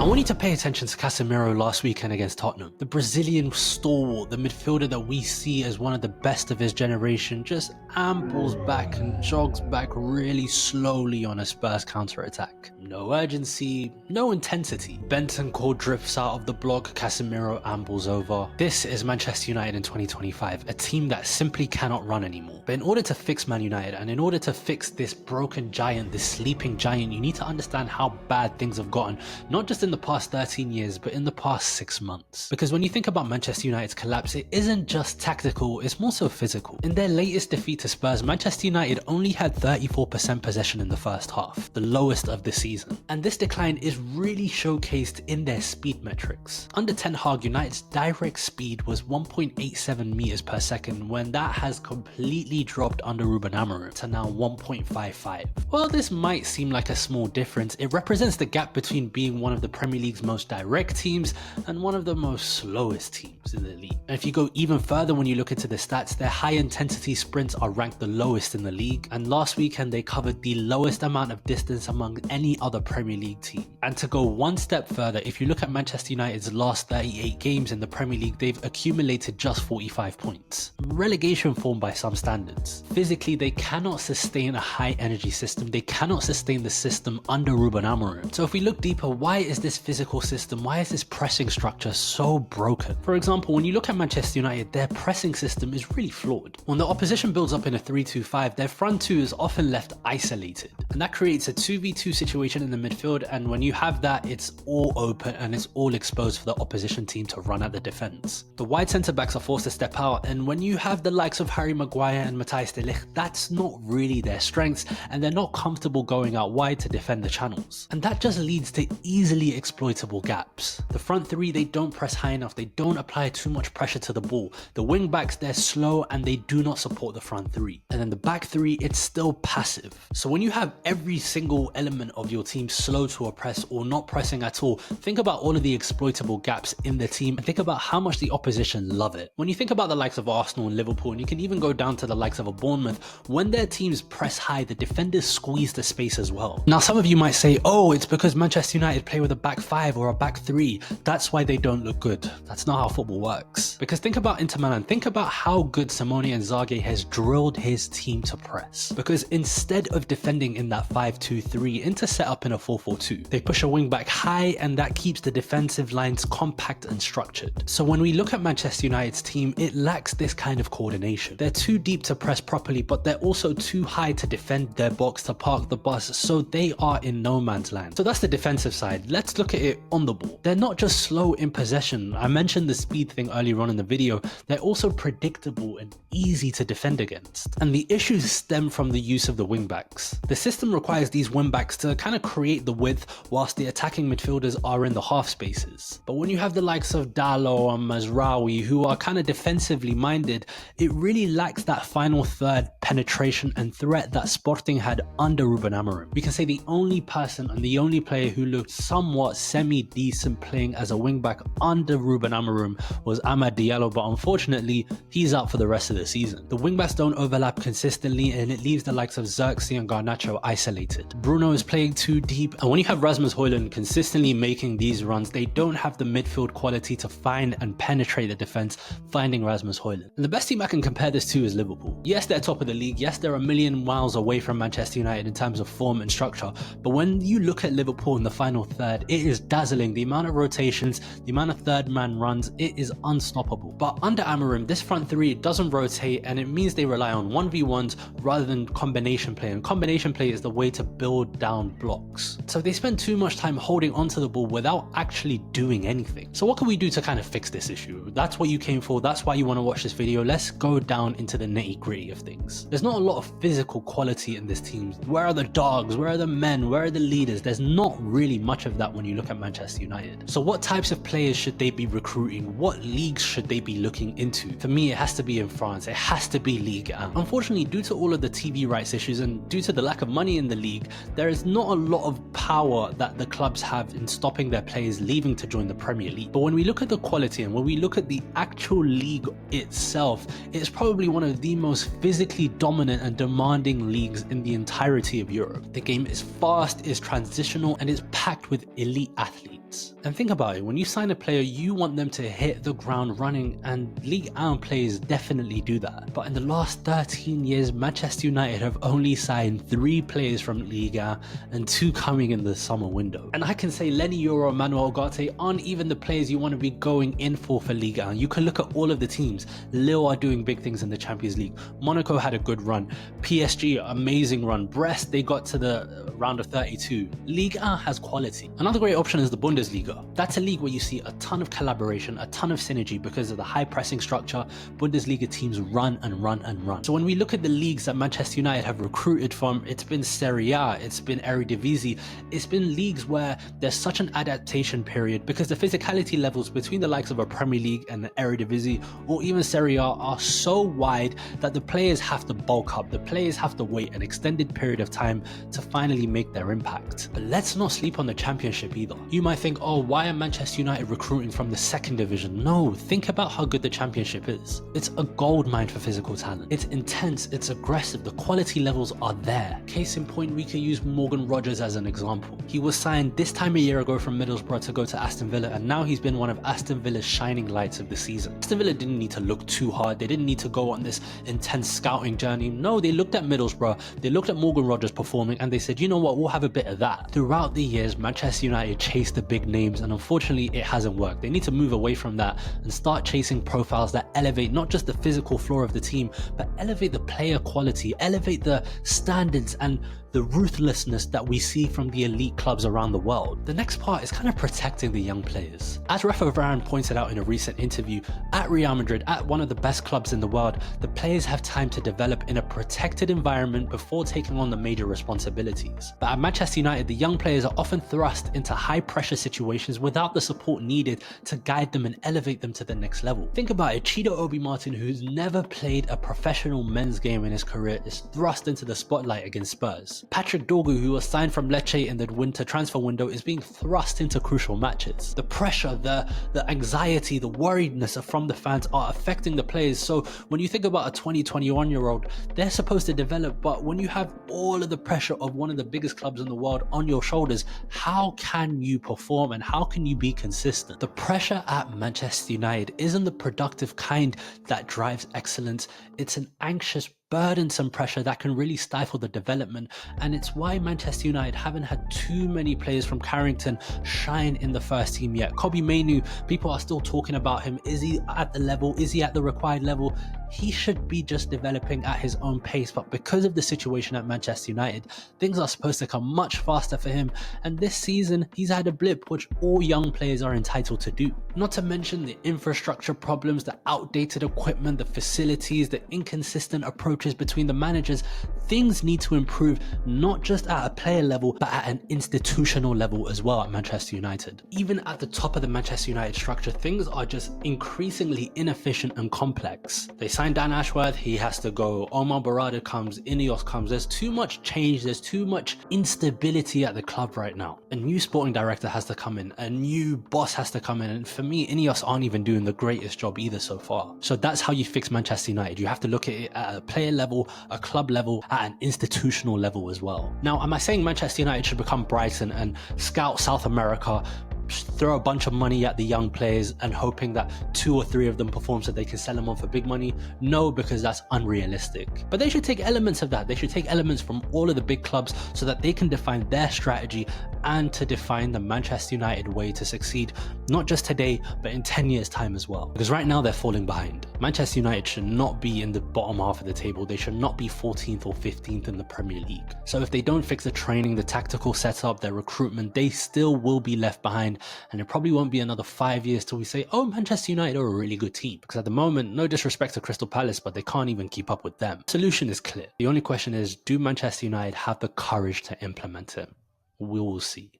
I want you to pay attention to Casemiro last weekend against Tottenham. The Brazilian stalwart, the midfielder that we see as one of the best of his generation, just ambles back and jogs back really slowly on a Spurs counter-attack. No urgency, no intensity. Bentancur drifts out of the block, Casemiro ambles over. This is Manchester United in 2025, a team that simply cannot run anymore. But in order to fix Man United, and in order to fix this broken giant, this sleeping giant, you need to understand how bad things have gotten, not just in the past 13 years, but in the past 6 months. Because when you think about Manchester United's collapse, it isn't just tactical, it's more so physical. In their latest defeat to Spurs, Manchester United only had 34% possession in the first half, the lowest of the season. And this decline is really showcased in their speed metrics. Under Ten Hag, United's direct speed was 1.87 meters per second, when that has completely dropped under Ruben Amorim to now 1.55. While this might seem like a small difference, it represents the gap between being one of the Premier League's most direct teams and one of the most slowest teams in the league. And if you go even further when you look into the stats, their high intensity sprints are ranked the lowest in the league, and last weekend they covered the lowest amount of distance among any other Premier League team. And to go one step further, if you look at Manchester United's last 38 games in the Premier League, they've accumulated just 45 points. Relegation form by some standards. Physically, they cannot sustain a high energy system, they cannot sustain the system under Ruben Amorim. So if we look deeper, why is this physical system, why is this pressing structure so broken? For example, when you look at Manchester United, their pressing system is really flawed. When the opposition builds up in a 3-2-5, their front two is often left isolated, and that creates a 2v2 situation in the midfield, and when you have that, it's all open and it's all exposed for the opposition team to run at the defense. The wide centre backs are forced to step out, and when you have the likes of Harry Maguire and Matthijs de Ligt, that's not really their strengths, and they're not comfortable going out wide to defend the channels. And that just leads to easily exploitable gaps. The front three, they don't press high enough, they don't apply too much pressure to the ball. The wing backs, they're slow and they do not support the front three. And then the back three, it's still passive. So when you have every single element of your team slow to a press or not pressing at all, think about all of the exploitable gaps in the team and think about how much the opposition love it. When you think about the likes of Arsenal and Liverpool, and you can even go down to the likes of a Bournemouth, when their teams press high, the defenders squeeze the space as well. Now some of you might say, oh, it's because Manchester United play with a back five or a back three, that's why they don't look good. That's not how football works. Because think about Inter Milan, think about how good Simone Inzaghi has drilled his team to press. Because instead of defending in that 5-2-3, Inter set up in a 4-4-2. They push a wing back high, and that keeps the defensive lines compact and structured. So when we look at Manchester United's team, it lacks this kind of coordination. They're too deep to press properly, but they're also too high to defend their box, to park the bus, so they are in no man's land. So that's the defensive side. Let's look at it on the ball. They're not just slow in possession. I mentioned the speed thing earlier on in the video. They're also predictable and easy to defend against. And the issues stem from the use of the wing backs. The system requires these wing backs to kind of create the width whilst the attacking midfielders are in the half spaces. But when you have the likes of Dalot and Mazraoui, who are kind of defensively minded, it really lacks that final third penetration and threat that Sporting had under Ruben Amorim. We can say the only person and the only player who looked somewhat semi-decent playing as a wing-back under Ruben Amorim was Amad Diallo, but unfortunately, he's out for the rest of the season. The wing-backs don't overlap consistently, and it leaves the likes of Xerxes and Garnacho isolated. Bruno is playing too deep, and when you have Rasmus Højlund consistently making these runs, they don't have the midfield quality to find and penetrate the defense, finding Rasmus Højlund. And the best team I can compare this to is Liverpool. Yes, they're top of the league. Yes, they're a million miles away from Manchester United in terms of form and structure. But when you look at Liverpool in the final third, it is dazzling. The amount of rotations, the amount of third man runs, it is unstoppable. But under Amorim, this front three doesn't rotate, and it means they rely on 1v1s rather than combination play. And combination play is the way to build down blocks. So they spend too much time holding onto the ball without actually doing anything. So what can we do to kind of fix this issue? That's what you came for. That's why you want to watch this video. Let's go down into the nitty-gritty of things. There's not a lot of physical quality in this team. Where are the dogs? Where are the men? Where are the leaders? There's not really much of that when you look at Manchester United. So what types of players should they be recruiting? What leagues should they be looking into? For me, it has to be in France. It has to be Ligue 1. Unfortunately, due to all of the TV rights issues and due to the lack of money in the league, there is not a lot of power that the clubs have in stopping their players leaving to join the Premier League. But when we look at the quality and when we look at the actual league itself, it's probably one of the most physically dominant and demanding leagues in the entirety of Europe. The game is fast, is transitional, and is packed with elite athletes. experience. And think about it, when you sign a player, you want them to hit the ground running, and Ligue 1 players definitely do that. But in the last 13 years, Manchester United have only signed 3 players from Ligue 1 and 2 coming in the summer window. And I can say Lenny Yoro and Manuel Ugarte aren't even the players you want to be going in for Ligue 1. You can look at all of the teams. Lille are doing big things in the Champions League. Monaco had a good run. PSG, amazing run. Brest, they got to the round of 32. Ligue 1 has quality. Another great option is the Bundesliga. That's a league where you see a ton of collaboration, a ton of synergy because of the high pressing structure. Bundesliga teams run and run and run. So when we look at the leagues that Manchester United have recruited from, it's been Serie A, it's been Eredivisie, it's been leagues where there's such an adaptation period because the physicality levels between the likes of a Premier League and the Eredivisie or even Serie A are so wide that the players have to bulk up. The players have to wait an extended period of time to finally make their impact. But let's not sleep on the Championship either. You might think, oh, why are Manchester United recruiting from the second division? No, think about how good the Championship is. It's a goldmine for physical talent. It's intense, it's aggressive, the quality levels are there. Case in point, we can use Morgan Rogers as an example. He was signed this time a year ago from Middlesbrough to go to Aston Villa, and now he's been one of Aston Villa's shining lights of the season. Aston Villa didn't need to look too hard, they didn't need to go on this intense scouting journey. No, they looked at Middlesbrough, they looked at Morgan Rogers performing, and they said, you know what, we'll have a bit of that. Throughout the years, Manchester United chased the big names, and unfortunately it hasn't worked. They need to move away from that and start chasing profiles that elevate not just the physical floor of the team, but elevate the player quality, elevate the standards and the ruthlessness that we see from the elite clubs around the world. The next part is kind of protecting the young players. As Rafa Varane pointed out in a recent interview, at Real Madrid, at one of the best clubs in the world, the players have time to develop in a protected environment before taking on the major responsibilities. But at Manchester United, the young players are often thrust into high pressure situations without the support needed to guide them and elevate them to the next level. Think about it, Chido Obi Martin, who's never played a professional men's game in his career, is thrust into the spotlight against Spurs. Patrick Dorgu, who was signed from Lecce in the winter transfer window, is being thrust into crucial matches. The pressure, the anxiety, the worriedness from the fans are affecting the players. So when you think about a 20, 21-year-old, they're supposed to develop, but when you have all of the pressure of one of the biggest clubs in the world on your shoulders, how can you perform and how can you be consistent? The pressure at Manchester United isn't the productive kind that drives excellence. It's an anxious, burdensome pressure that can really stifle the development, and it's why Manchester United haven't had too many players from Carrington shine in the first team yet. Kobbie Mainoo, people are still talking about him. Is he at the level? Is he at the required level? He should be just developing at his own pace, but because of the situation at Manchester United, things are supposed to come much faster for him, and this season he's had a blip, which all young players are entitled to do. Not to mention the infrastructure problems, the outdated equipment, the facilities, the inconsistent approaches between the managers. Things need to improve, not just at a player level, but at an institutional level as well at Manchester United. Even at the top of the Manchester United structure, things are just increasingly inefficient and complex. They sign Dan Ashworth, he has to go. Omar Barada comes, Ineos comes. There's too much change, there's too much instability at the club right now. A new sporting director has to come in, a new boss has to come in, and for me, Ineos aren't even doing the greatest job either so far. So that's how you fix Manchester United. You have to look at it at a player level, a club level, at an institutional level as well. Now, am I saying Manchester United should become Brighton and scout South America, throw a bunch of money at the young players and hoping that 2 or 3 of them perform so they can sell them on for big money? No, because that's unrealistic. But they should take elements of that. They should take elements from all of the big clubs so that they can define their strategy and to define the Manchester United way to succeed, not just today, but in 10 years' time as well. Because right now they're falling behind. Manchester United should not be in the bottom half of the table. They should not be 14th or 15th in the Premier League. So if they don't fix the training, the tactical setup, their recruitment, they still will be left behind. And it probably won't be another 5 years till we say, oh, Manchester United are a really good team. Because at the moment, no disrespect to Crystal Palace, but they can't even keep up with them. Solution is clear. The only question is, do Manchester United have the courage to implement it? We will see.